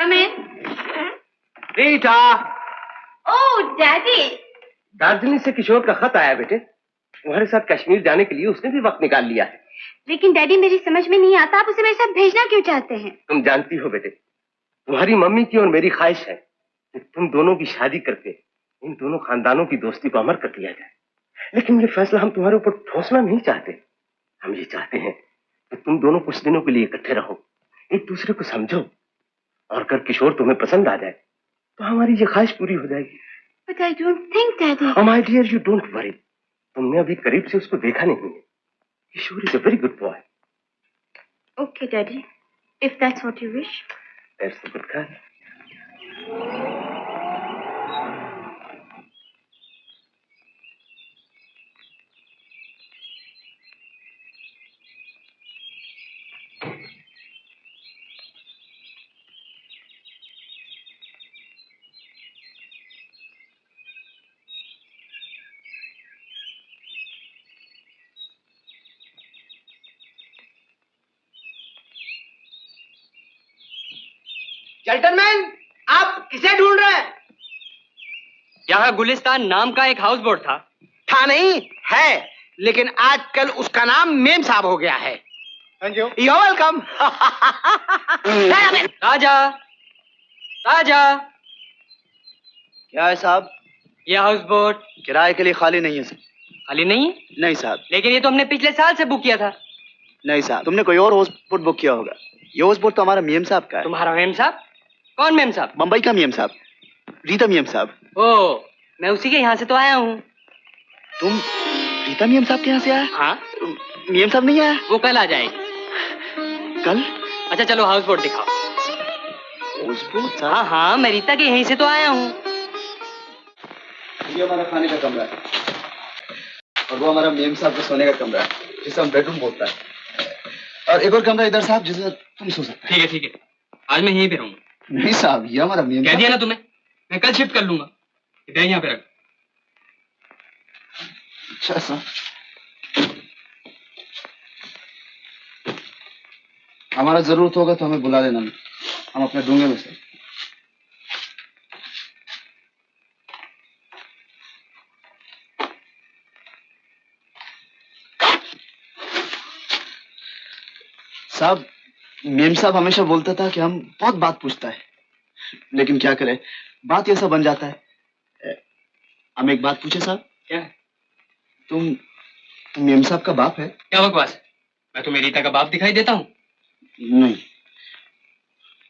Come in. Rita. Oh, Daddy. Darjeeling से किशोर का खत आया बेटे। तुम्हारे साथ कश्मीर जाने के लिए उसने भी वक्त निकाल लिया है। लेकिन डैडी मेरी समझ में नहीं आता, आप उसे मेरे साथ भेजना क्यों चाहते हैं? तुम जानती हो बेटे, तुम्हारी मम्मी की और मेरी ख्वाहिश है कि तुम दोनों की शादी करके इन दोनों खानदानों की दोस्ती को अमर कर दिया जाए। लेकिन ये फैसला हम तुम्हारे ऊपर ठोसना नहीं चाहते। हम ये चाहते हैं कि तुम दोनों कुछ दिनों के लिए इकट्ठे रहो, एक दूसरे को समझो, और अगर किशोर तुम्हें पसंद आ जाए तो हमारी ये ख्वाहिश पूरी हो जाएगी। But I don't think, Daddy. Oh my dear, you don't worry. तुमने अभी करीब से उसको देखा नहीं है। किशोर is a very good boy. Okay, Daddy. If that's what you wish. That's the good kind. Gentleman, आप किसे ढूंढ रहे हैं? यहाँ गुलिस्तान नाम का एक हाउस बोट था। था नहीं है, लेकिन आजकल उसका नाम मेम साहब हो गया है। You welcome. राजा, राजा। क्या है साहब? ये हाउस बोट किराए के लिए खाली नहीं है सर। खाली नहीं है? नहीं साहब। लेकिन ये तो हमने पिछले साल से बुक किया था। नहीं साहब, तुमने कोई और हाउस बोट बुक किया होगा। ये हाउस बोट तो हमारा मेम साहब का है। तुम्हारा मेम साहब? कौन मेम साहब? मुंबई का मेम साहब, रीता मेम साहब। ओ, मैं उसी के यहाँ से तो आया हूँ। तुम रीता मेम साहब के यहाँ से आया? हाँ। मेम साहब नहीं आया? वो कल आ जाएगी। कल? अच्छा चलो हाउस बोट दिखाओ। House boat? हाँ हाँ, मैं रीता के यहीं से तो आया हूँ। ये हमारा खाने का कमरा है और वो हमारा मेम साहब का सोने का कमरा है, जिसे हम बेडरूम बोलता है। और एक और कमरा इधर साहब, जिसे तुम सो सकते हो। ठीक है, आज मैं यहीं पे रहूंगा। नहीं साहब, ये हमारा मेम कह दिया ना तुम्हें, मैं कल शिफ्ट कर लूंगा। इधर यहाँ पे रख। अच्छा सर, हमारा जरूरत होगा तो हमें बुला लेना, हम अपने डूंगे में से। साहब, मेम साहब हमेशा बोलता था कि हम बहुत बात पूछता है, लेकिन क्या करें, बात ऐसा बन जाता है। हम एक बात पूछे साहब? क्या? तुम मेम साहब का बाप है? क्या बकवास है? मैं तुम्हें रीता का बाप दिखाई देता हूँ? नहीं,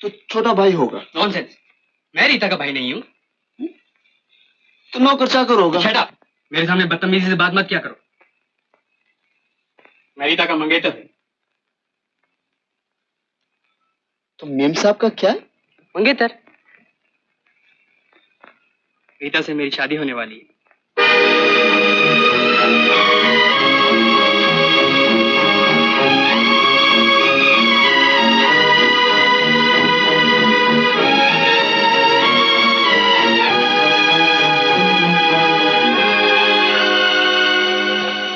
तो छोटा भाई होगा। नॉनसेंस, मैं रीता का भाई नहीं हूँ। तो नौकर चाकर होगा। शट अप, मेरे सामने बदतमीजी से बात मत किया करो। मैं रीता का मंगेतर हूँ। तो मेम साहब का क्या है? मंगेतर। रीता से मेरी शादी होने वाली है।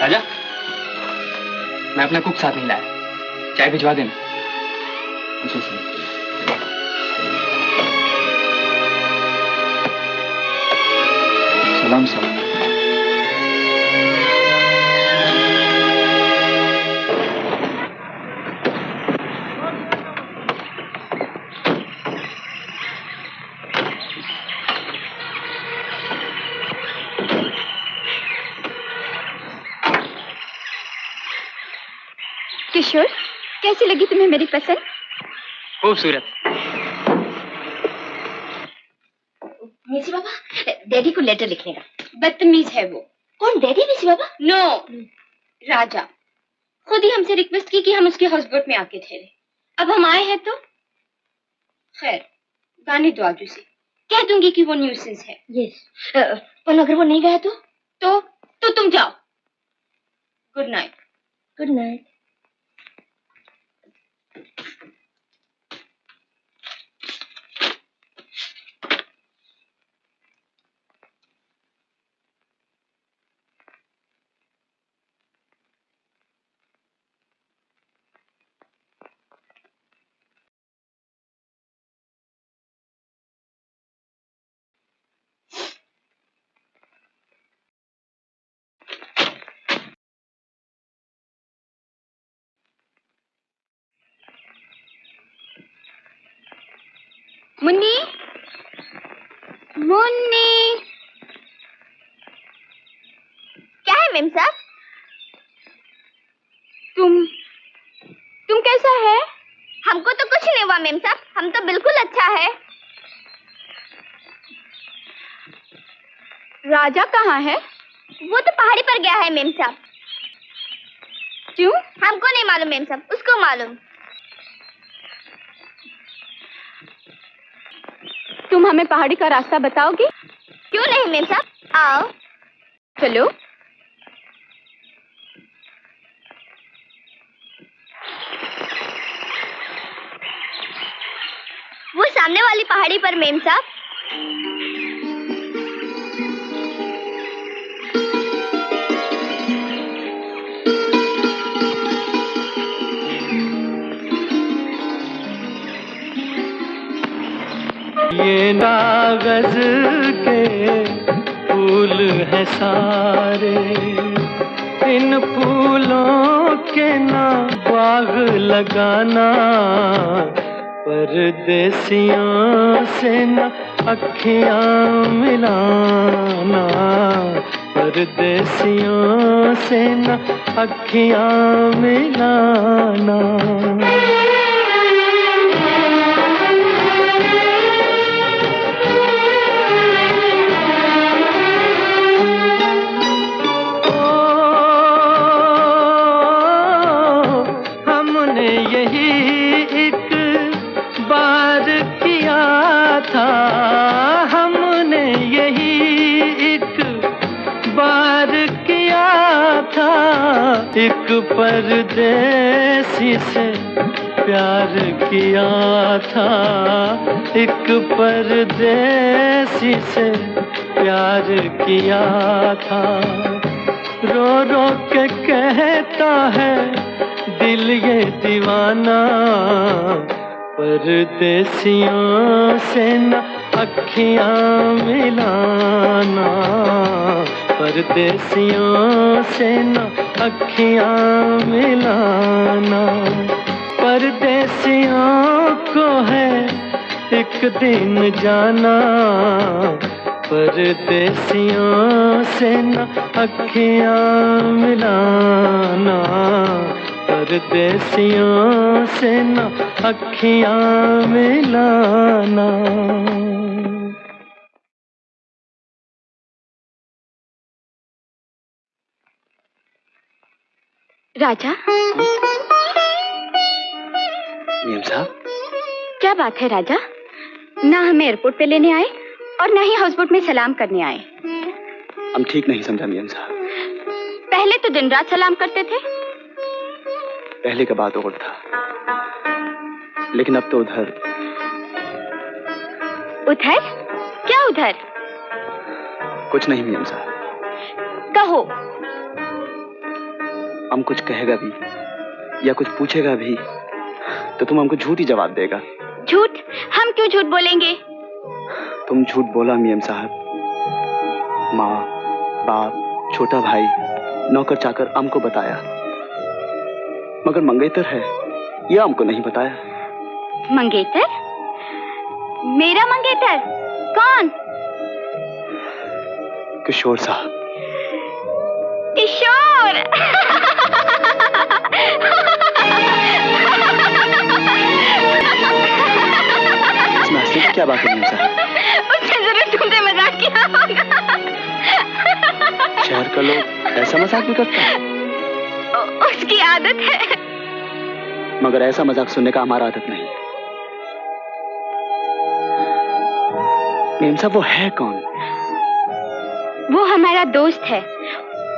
राजा, मैं अपना कुक साथ नहीं लाया, चाय भिजवा देना। अच्छा सर। सलाम साहब। किशोर, कैसी लगी तुम्हें मेरी पसंद? खूबसूरत। मिसी बाबा, डैडी को लेटर लिखने का। बदतमीज है वो। कौन, डैडी? मिसी बाबा? नो, राजा खुद ही हमसे रिक्वेस्ट की कि हम उसके हाउस बोट में आके ठहरे। अब हम आए हैं तो खैर, गाने दो आज उसे। कह दूंगी कि वो न्यूसेंस है। यस, पर अगर वो नहीं गया तो तुम जाओ। Good night. Good night. Munni, Munni. क्या है मेम साहब? तुम कैसा है? हमको तो कुछ नहीं हुआ मेम साहब, हम तो बिल्कुल अच्छा है। राजा कहाँ है? वो तो पहाड़ी पर गया है मेम साहब। क्यों? हमको नहीं मालूम मेम साहब, उसको मालूम। तुम हमें पहाड़ी का रास्ता बताओगी? क्यों नहीं मेम साहब, आओ चलो। वो सामने वाली पहाड़ी पर मेम साहब। ये कागज के फूल हैं सारे, इन फूलों के ना बाग लगाना, परदेसियों से न अखियां मिलाना, परदेसियों से न अखियां मिलाना। हमने यही एक बार किया था, एक परदेसी से प्यार किया था, एक परदेसी से प्यार किया था। रो रो के कहता है दिल ये दीवाना, परदेसियों से न अखियां मिलाना, परदेसियों से न अखियां मिलाना। परदेसियों को है एक दिन जाना, परदेसियों से न अखियां मिलाना, परदेसियों से न अखियां मिलाना। राजा। मेम साहब। क्या बात है राजा? ना हमें एयरपोर्ट पे लेने आए और ना ही हाउसबोट में सलाम करने आए। हम ठीक नहीं समझा मेम साहब। पहले तो दिन रात सलाम करते थे। पहले का बात और था, लेकिन अब तो उधर। उधर? क्या उधर? कुछ नहीं मेम साहब। कहो। हम कुछ कहेगा भी या कुछ पूछेगा भी तो तुम हमको झूठ ही जवाब देगा। झूठ? हम क्यों झूठ बोलेंगे? तुम झूठ बोला मेम साहब। माँ, बाप, छोटा भाई, नौकर चाकर हमको बताया, मगर मंगेतर है यह हमको नहीं बताया। मंगेतर? मेरा मंगेतर? कौन? किशोर साहब। किशोर? इसमें हंसने की क्या बात है मेम साहब? उसने जरूर तुमसे मजाक किया होगा। शहर का लोग ऐसा मजाक भी करते हैं? उसकी आदत है। मगर ऐसा मजाक सुनने का हमारा आदत नहीं है। मेम साहब वो है कौन? वो हमारा दोस्त है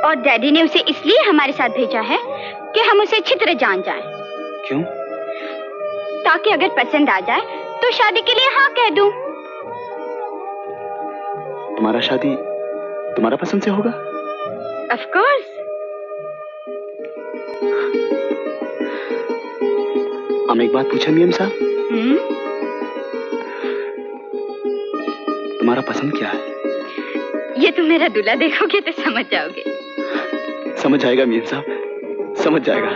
और डैडी ने उसे इसलिए हमारे साथ भेजा है कि हम उसे अच्छी तरह जान जाएं। क्यों? ताकि अगर पसंद आ जाए तो शादी के लिए हाँ कह दूं। तुम्हारा शादी तुम्हारा पसंद से होगा? Of course। हम एक बात पूछे मेम साहब। तुम्हारा पसंद क्या है? ये तुम मेरा दूल्हा देखोगे तो समझ जाओगे। समझ जाएगा मेम साहब, समझ जाएगा।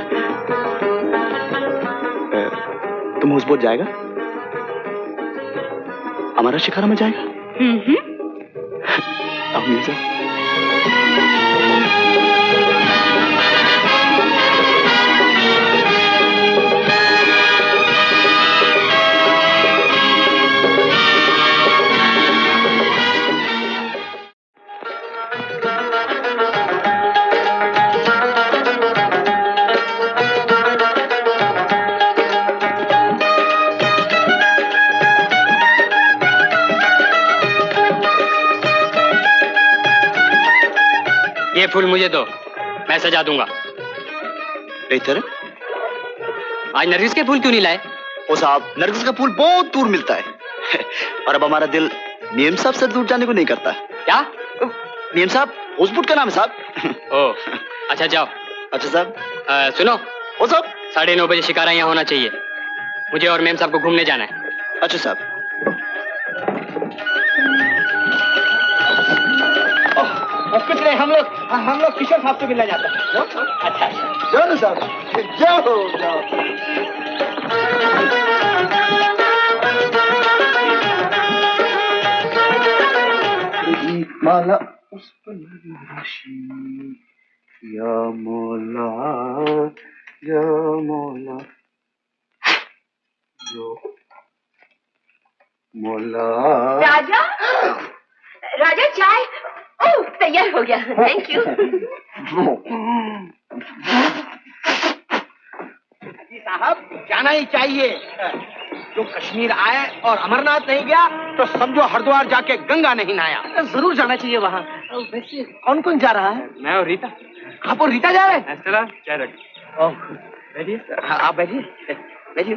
तुम हाउसबोट जाएगा? हमारा शिकारा में जाएगा। अब मिल जाए। ये फूल मुझे दो, मैं सजा दूंगा। बेहतर है। आज नरगिस के फूल क्यों नहीं लाए? ओ साहब, नरगिस का फूल बहुत दूर मिलता है और अब हमारा दिल नियम साहब से दूर जाने को नहीं करता। क्या? नियम साहब हॉस्पिटल का नाम है साहब। ओ, अच्छा जाओ। अच्छा साहब। सुनो, ओ साहब, 9:30 बजे शिकारा यहाँ होना चाहिए। मुझे और मेम साहब को घूमने जाना है। अच्छा साहब। कुछ नहीं, हम लोग किशोर साहब से मिलने जाते हैं। अच्छा, जाओ ना साहब, जाओ। माला उस पर या मौला, या मौला, जो मौला। राजा, राजा चाय। ओह, तैयार हो गया। Thank you. जी साहब, जाना ही चाहिए। जो कश्मीर आए और अमरनाथ नहीं गया तो समझो हरिद्वार जाके गंगा नहीं नहाया। जरूर जाना चाहिए वहाँ। वैसे कौन कौन जा रहा है? मैं और रीता। आप और रीता जा रहे हैं? चला, चाय रख। ओह, बैठिए। हाँ, आप बैठिए, बैठिए।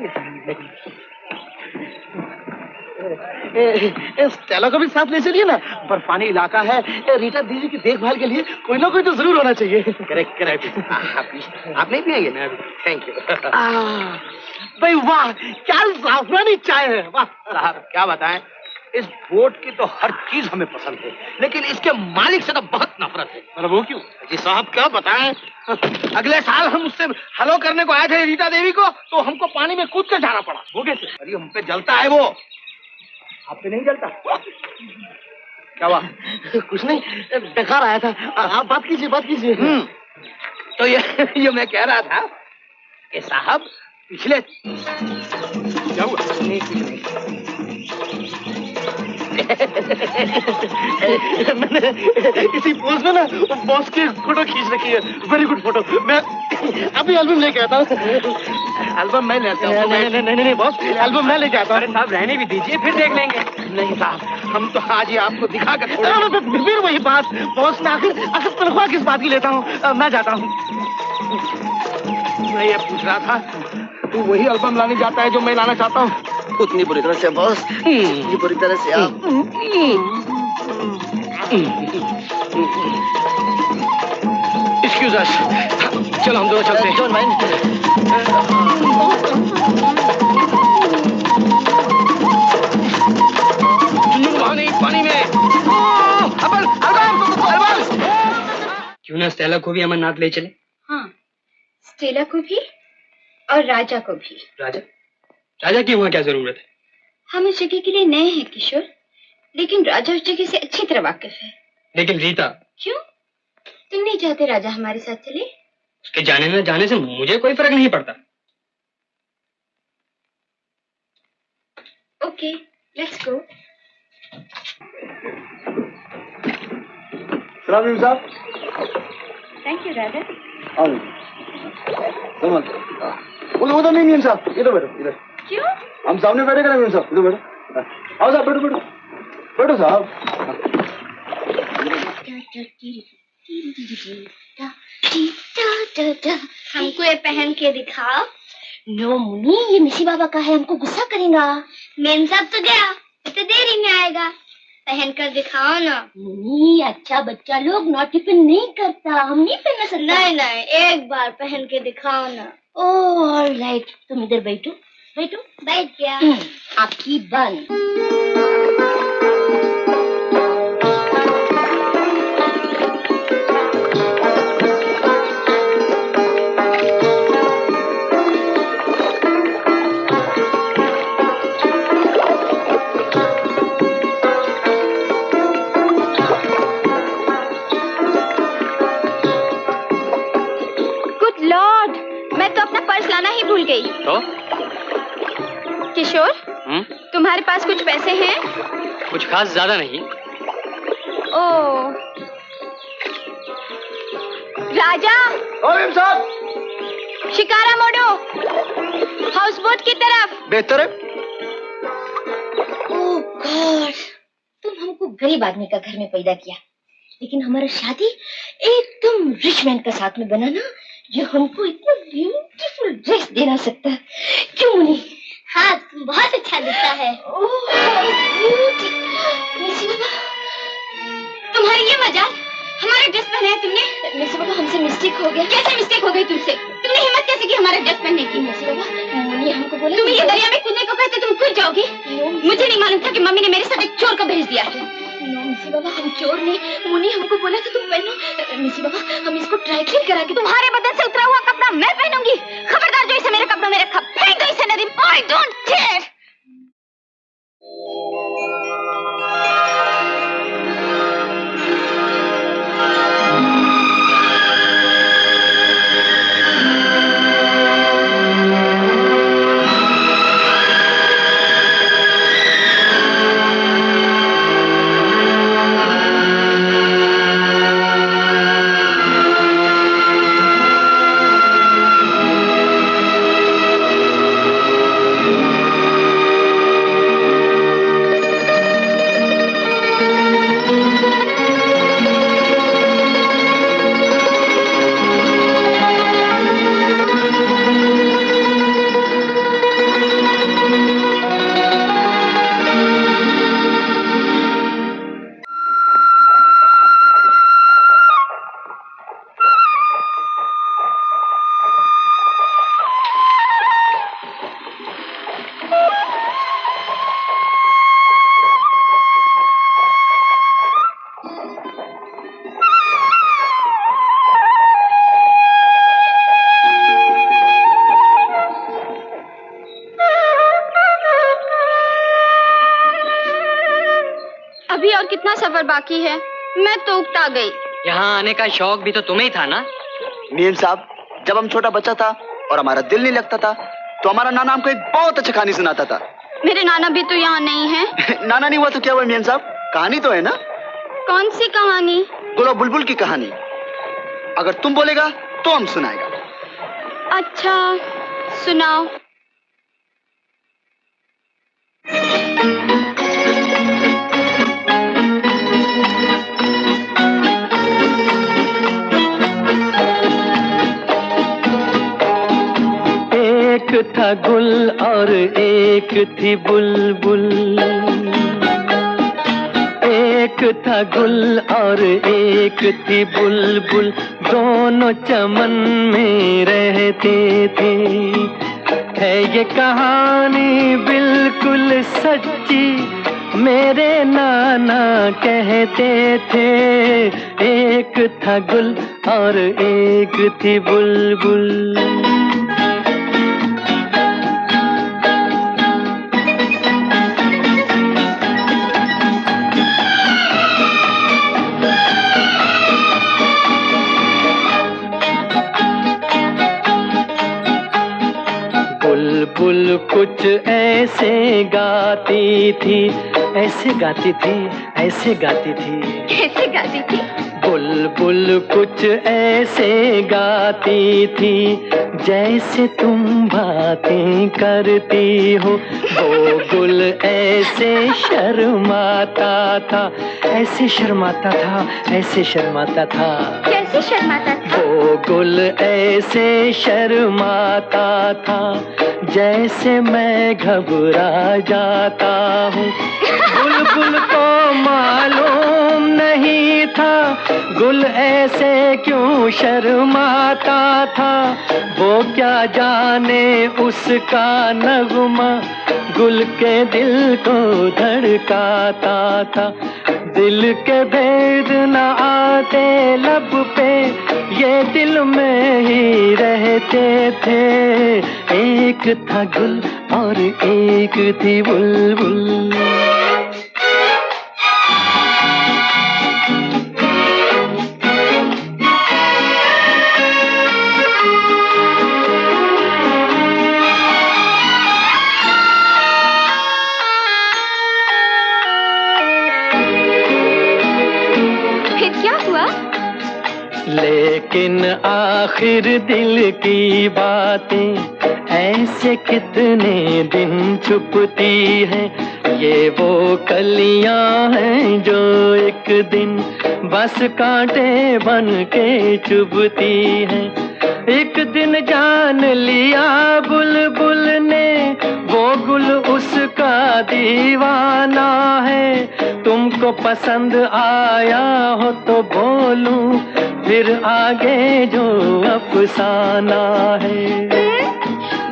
स्टेला को भी साथ ले चलिए ना, बर्फानी इलाका है। रीटा दीदी की देखभाल के लिए कोई ना कोई तो जरूर होना चाहिए। करेक्ट। आप नहीं पिएंगे? मैं भी। Thank you. भाई वाह, क्या जाफरानी चाय है। वाह साहब, क्या बताएं, इस बोट की तो हर चीज हमें पसंद है, लेकिन इसके मालिक से तो बहुत नफरत है। मतलब वो क्यों? जी साहब, क्या बताएं, अगले साल हम उससे हलो करने को आए थे रीटा देवी को, तो हमको पानी में कूद कर जाना पड़ा। वो कैसे? अरे हम पे जलता है वो। आप पे नहीं जलता? क्या हुआ? कुछ नहीं, बेकार आया था। आप बात कीजिए। तो ये मैं कह रहा था कि साहब, पिछले क्या हुआ? नहीं, कुछ नहीं। मैंने इसी पोज में ना बॉस की फोटो खींच रखी है। Very good photo. मैं अभी एल्बम लेके आता हूँ। एल्बम मैं लेता हूँ। नहीं बॉस, एल्बम मैं लेके आता हूँ। साहब रहने भी दीजिए, फिर देख लेंगे। नहीं साहब, हम तो आज ही आपको दिखा कर फिर वही बात। बॉस में आखिर तनख्वाह किस बात की लेता हूँ? मैं जाता हूँ। मैं ये पूछ रहा था, तू वही एल्बम लाने जाता है जो मैं लाना चाहता हूँ? उतनी बुरी तरह से बॉस, उतनी बुरी तरह से आप। एक्सक्यूज अस, चलो हम दोनों चलते हैं। पानी में। क्यों ना स्टेला को भी अमरनाथ ले चले? हाँ, स्टेला को भी और राजा को भी। राजा की वहाँ क्या जरूरत है? हम उस जगह के लिए नए हैं किशोर, लेकिन राजा उस जगह से अच्छी तरह वाकिफ है। लेकिन रीता। क्यों? तुम नहीं चाहते राजा हमारे साथ चले? उसके जाने न जाने से मुझे कोई फर्क नहीं पड़ता। Okay, let's go. सलाम साहब। थैंक यू राजा। उधर नहीं मीम साहब, इधर बैठो, इधर। क्यों? हम सामने बैठेगा ना मीम साहब, इधर बैठो। आओ साहब, बैठो साहब। हमको ये पहन के दिखाओ। नो मुनी, ये मिसी बाबा का है, हमको गुस्सा करेगा। मेम साहब तो गया, तो देरी में आएगा। पहन कर दिखाओ ना। मुनी, अच्छा बच्चा लोग नोटिफिन नहीं करता, हम नहीं पहन सकते। नहीं, एक बार पहन के दिखाओ ना। ओह ऑलराइट, तुम इधर बैठ गया। आपकी बंद। कहो। किशोर, तुम्हारे पास कुछ पैसे हैं? कुछ खास ज्यादा नहीं। ओ राजा, साहब, शिकारा मोड़ो, हाउस बोट की तरफ। बेहतर है। ओह गॉड, तुम हमको गरीब आदमी का घर में पैदा किया, लेकिन हमारा शादी एकदम रिच मैन का साथ में बना ना, जो हमको इतना ब्यूटीफुल ड्रेस दे ना सकता। क्यों नहीं? हाँ, तुम बहुत अच्छा दिखता है। मिसी बाबा, तुम्हारी ये मजाल, हमारा ड्रेस पहना है तुमने। मिसी बाबा, हमसे मिस्टेक हो गया। कैसे मिस्टेक हो गई तुमसे? तुमने हिम्मत कैसे की हमारा ड्रेस पहनने की? मिसी बाबा, मुन्नी हमको बोला तुम ये दरिया में कूदने को कहते तुम कूद जाओगी। मुझे नहीं मालूम था कि मम्मी ने मेरे साथ एक चोर को भेज दिया है। मिसी बाबा, हम चोर नहीं, मुन्नी हमको बोला था तुम पहनो। मिसी बाबा, हम इसको ड्राई क्लीन करा के तुम्हारे बदन से उतरा हुआ कपड़ा मैं पहनूंगी। खबरदार जो इसे मेरे कपड़ों में रखा, फेंक दो इसे नदी। I don't care. अभी और कितना सफर बाकी है? मैं तो उकता गई। यहाँ आने का शौक भी तो तुम्हें ही था ना? मीम साहब, जब हम छोटा बच्चा था और हमारा दिल नहीं लगता था, तो हमारा नाना हमको एक बहुत अच्छा कहानी सुनाता था। मेरे नाना भी तो यहाँ नहीं है। नाना नहीं हुआ तो क्या हुआ मीम साहब? कहानी तो है ना। कौन सी कहानी? गुलाब बुलबुल की कहानी। अगर तुम बोलेगा तो हम सुनाएगा। अच्छा, सुनाओ। एक था गुल और एक थी बुलबुल, एक था गुल और एक थी बुलबुल, दोनों चमन में रहते थे। है ये कहानी बिल्कुल सच्ची, मेरे नाना कहते थे। एक था गुल और एक थी बुलबुल। बुलबुल कुछ ऐसे गाती थी, ऐसे गाती थी, ऐसे गाती थी, कैसे गाती थी? बुलबुल कुछ ऐसे गाती थी, जैसे तुम बातें करती हो। वो गुल ऐसे शर्माता था, ऐसे शर्माता था, ऐसे शर्माता था। कैसे शर्माता था? वो गुल ऐसे शर्माता था, जैसे मैं घबरा जाता हूँ। बुलबुल को मालूम नहीं था गुल ऐसे क्यों शर्माता था। वो क्या जाने उसका नगमा गुल के दिल को धड़काता था। दिल के भेद न आते लब पे, ये दिल में ही रहते थे। एक था गुल और एक थी बुलबुल। लेकिन आखिर दिल की बातें ऐसे कितने दिन छुपती हैं। ये वो कलियां हैं जो एक दिन बस कांटे बन के चुभती हैं। एक दिन जान लिया बुलबुल ने वो गुल उसका दीवाना है। तुमको पसंद आया हो तो बोलूं फिर आगे जो अफसाना है।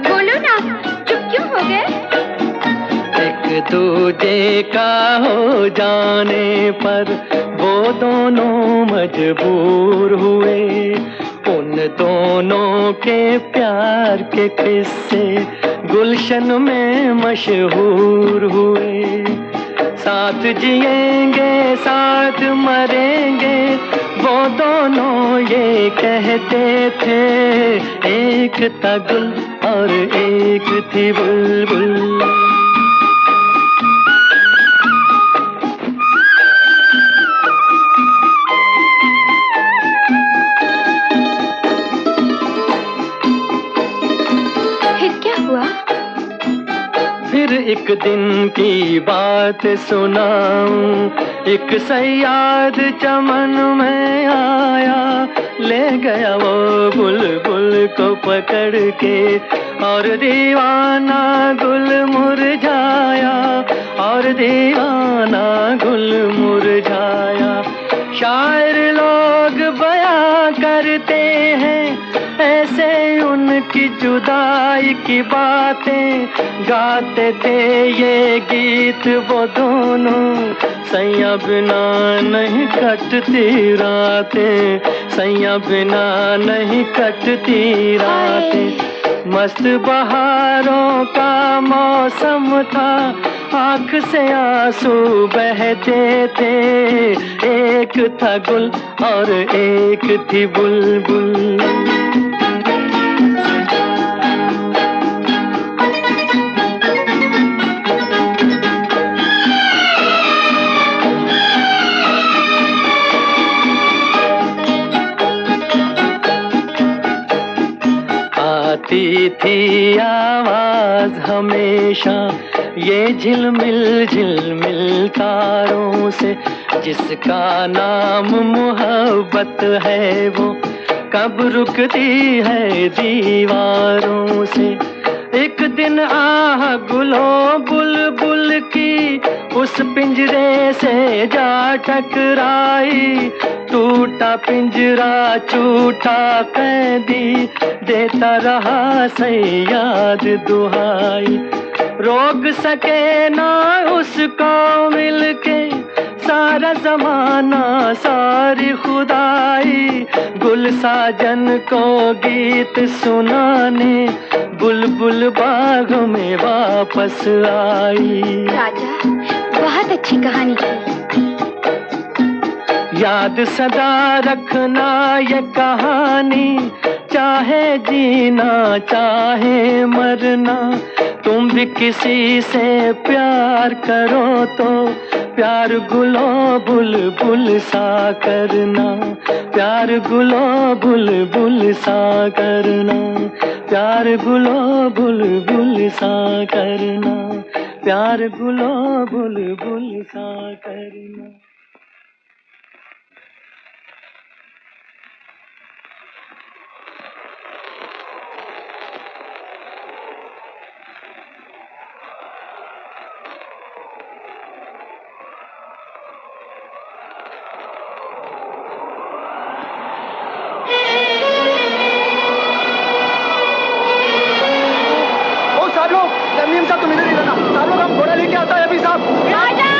बोलो ना, चुप क्यों हो गए? एक दूजे का हो जाने पर वो दोनों मजबूर हुए। उन दोनों के प्यार के किस्से गुलशन में मशहूर हुए। साथ जिएंगे साथ मरेंगे वो दोनों ये कहते थे। एक था गुल और एक थी बुलबुल। फिर क्या हुआ? फिर एक दिन की बात सुनाऊं। एक सयाद चमन में आया, ले गया वो बुलबुल को पकड़ के। और दीवाना गुल मुरझाया, और दीवाना गुल मुरझाया। शायर लोग बयां करते हैं ऐसे उनकी जुदाई की बातें। गाते थे ये गीत वो दोनों, सैया बिना नहीं कटती रातें। सैया बिना नहीं कटती रातें। मस्त बहारों का मौसम था, आँख से आंसू बहते थे। एक था गुल और एक थी बुलबुल। आती थी आवाज हमेशा ये झिलमिल झिलमिल तारों से। जिसका नाम मोहब्बत है वो कब रुकती है दीवारों से। एक दिन आह गुलो बुलबुल की उस पिंजरे से जा टकराई। टूटा पिंजरा छूटा कैदी, देता रहा सयाद दुहाई। रोक सके ना उसको मिलके सारा जमाना सारी खुदाई। गुल साजन को गीत सुनाने बुलबुल बाग में वापस आई। राजा, बहुत अच्छी कहानी थी। याद सदा रखना ये कहानी, चाहे जीना चाहे मरना। तुम भी किसी से प्यार करो तो प्यार गुलो बुलबुल सा करना। प्यार गुलो बुलबुल सा करना। प्यार गुलो बुलबुल सा करना। प्यार गुलो बुलबुल सा करना। मीम साहब तुम इधर ही रहना। साहब लोग हम घोड़ा लेके आता है अभी साहब। राजा!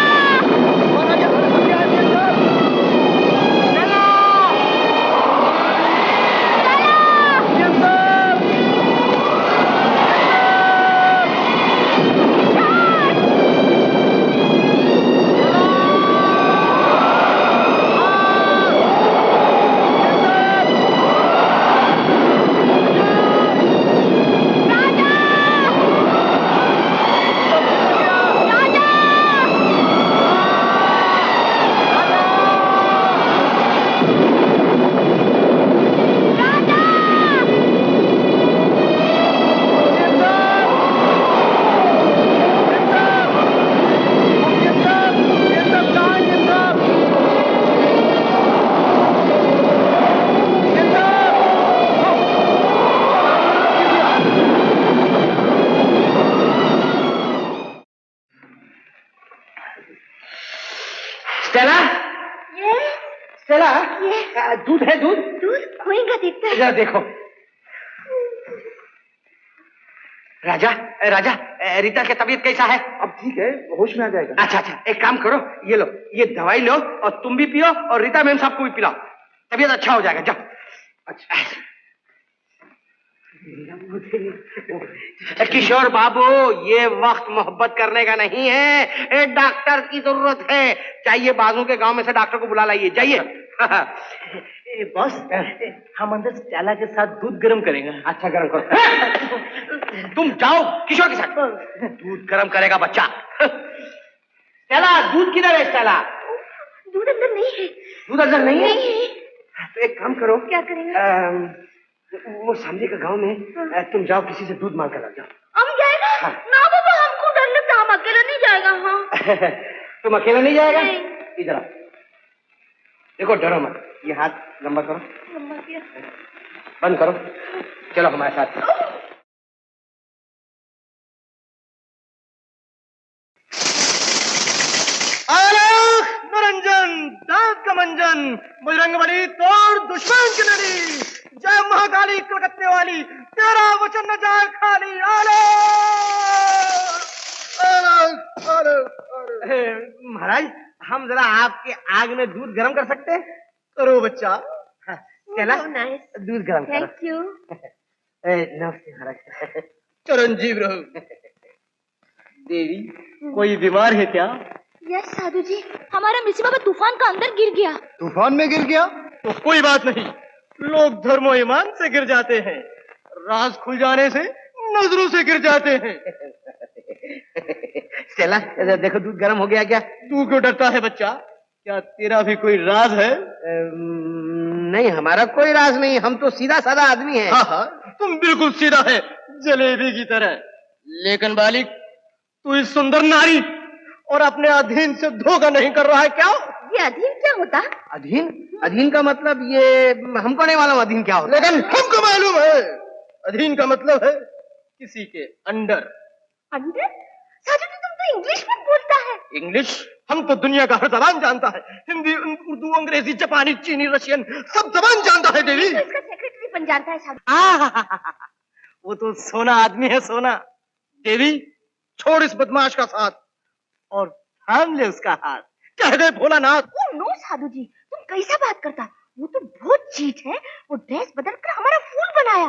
स्टेला, स्टेला, दूध है दूध? दूध खोएगा देखता है। जरा देखो। राजा, राजा, रीता की तबीयत कैसा है? अब ठीक है, होश में आ जाएगा। अच्छा अच्छा, एक काम करो, ये लो, ये दवाई लो और तुम भी पियो और रीता मैम साहब को भी पिलाओ, तबीयत अच्छा हो जाएगा। जाओ। अच्छा किशोर बाबू, ये वक्त मोहब्बत करने का नहीं है, एक डॉक्टर की जरूरत है। जाइए बाजू के गांव में से डॉक्टर को बुला लाइए, जाइए। बॉस, हम अंदर स्टेला के साथ दूध गर्म करेंगे। अच्छा गर्म करो। तुम जाओ किशोर के साथ, दूध गर्म करेगा बच्चा। स्टेला, दूध किधर है? स्टेला, दूध अंदर नहीं है। दूध अंदर नहीं है? नहीं है। तो एक काम करो, क्या करेंगे? वो सामने के गांव में तुम जाओ, किसी से दूध मांग कर ला जाओ। हम जाएगा? हाँ। ना बाबा, हमको डर लगता, हम अकेला नहीं जाएगा। हाँ। तुम अकेला नहीं जाएगा? नहीं। इधर आओ, देखो डरो मत, ये हाथ लंबा करो, लंबा किया। बंद करो, चलो हमारे साथ। निरंजन दांत का मंजन, बजरंगबली तोड़ दुश्मन की नड़ी, जय महाकाली कलकत्ते वाली, तेरा वचन न जाए खाली। महाराज, हम जरा आपके आग में दूध गर्म कर सकते हैं? करो बच्चा। चला, नाइस। दूध गर्म करो। Thank you. नमस्ते महाराज। चिरंजीव रहो। देवी, कोई बीमार है क्या? यस साधु जी, हमारा मिसी बाबा तूफान का अंदर गिर गया। तूफान में गिर गया? तो कोई बात नहीं, लोग धर्मो ईमान से गिर जाते हैं, राज खुल जाने से नजरों से गिर जाते हैं। स्टेला, देखो दूध गर्म हो गया क्या? तू क्यों डरता है बच्चा? क्या तेरा भी कोई राज है? नहीं, हमारा कोई राज नहीं, हम तो सीधा साधा आदमी हैं। हाँ हाँ, तुम बिल्कुल सीधा है, जलेबी की तरह। लेकिन बालिक, तू इस सुंदर नारी और अपने अधीन से धोखा नहीं कर रहा है क्या? ये अधीन क्या होता? अधीन? अधीन का मतलब ये हमको नहीं मालूम अधीन क्या होता। लेकिन हमको मालूम है। अधीन का मतलब है किसी के अंडर। अंडर? साधु जी, तुम तो इंग्लिश में बोलता है। इंग्लिश? हम तो दुनिया का हर जबान जानता है, हिंदी, उर्दू, अंग्रेजी, जापानी, चीनी, रशियन, सब जबान जानता है देवी। तो इसका सेक्रेटरी बन जाता है साधु। वो तो सोना आदमी है, सोना। देवी, छोड़ इस बदमाश का साथ और थाम ले उसका हाथ, कह दे भोलानाथ। ओह नो साधु जी, तुम कैसा बात करता? वो तो बहुत चीट है, वो ड्रेस बदल कर हमारा फूल बनाया।